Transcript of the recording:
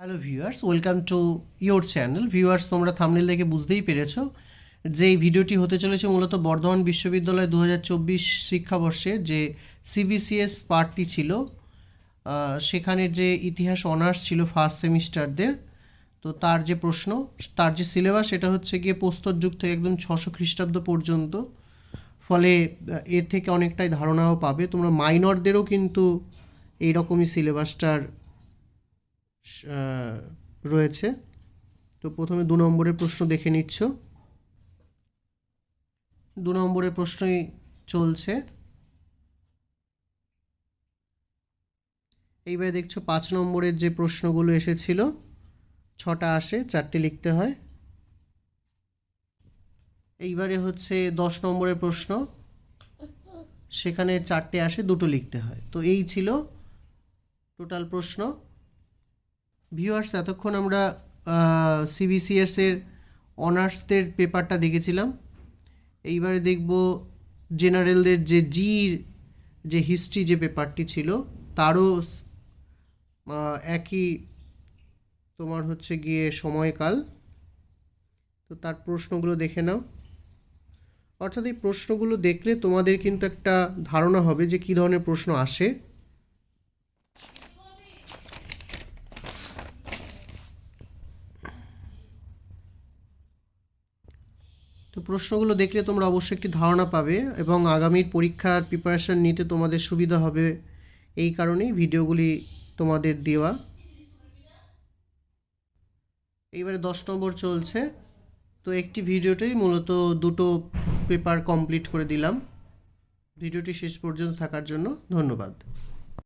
Hello viewers, welcome to your channel. Viewers, তোমরা thumbnail দেখে বুঝতেই পেরেছো যে এই ভিডিওটি হতে চলেছে মূলত বর্ধমান বিশ্ববিদ্যালয় 2024 শিক্ষাবর্ষে যে সিবিসিএস পার্টটি ছিল, সেখানের যে ইতিহাস অনার্স ছিল ফার্স্ট সেমিস্টারদের, তো তার যে প্রশ্ন, তার যে সিলেবাস, সেটা হচ্ছে গিয়ে প্রস্তর যুগ থেকে একদম 600 খ্রিস্টাব্দ পর্যন্ত। ফলে এর থেকে অনেকটাই ধারণাও পাবে তোমরা। মাইনরদেরও কিন্তু এইরকমই সিলেবাসটার রয়েছে। তো প্রথমে 2 নম্বরের প্রশ্ন দেখে নিচ্ছ। 2 নম্বরের প্রশ্নই চলছে। এইবারে দেখছো 5 নম্বরের যে প্রশ্নগুলো এসেছিল, 6টা আসে, 4টে লিখতে হয়। এইবারে হচ্ছে 10 নম্বরের প্রশ্ন, সেখানে 4টে আসে, 2টো লিখতে হয়। তো এই ছিল টোটাল প্রশ্ন। ভিউয়ার্স, এতক্ষণ আমরা সিবিসিএস এর অনার্সদের পেপারটা দেখেছিলাম। এইবারে দেখব জেনারেলদের যে জির যে হিস্ট্রি যে পেপারটি ছিল, তারও একই তোমার হচ্ছে গিয়ে সময়কাল। তো তার প্রশ্নগুলো দেখে নাও। অর্থাৎ এই প্রশ্নগুলো দেখলে তোমাদের কিন্তু একটা ধারণা হবে যে কী ধরনের প্রশ্ন আসে। তো প্রশ্নগুলো দেখলে তোমরা অবশ্যই একটি ধারণা পাবে এবং আগামীর পরীক্ষার প্রিপারেশন নিতে তোমাদের সুবিধা হবে। এই কারণেই ভিডিওগুলি তোমাদের দেওয়া। এইবারে 10 নম্বর চলছে। তো একটি ভিডিওতেই মূলত 2টো পেপার কমপ্লিট করে দিলাম। ভিডিওটি শেষ পর্যন্ত থাকার জন্য ধন্যবাদ।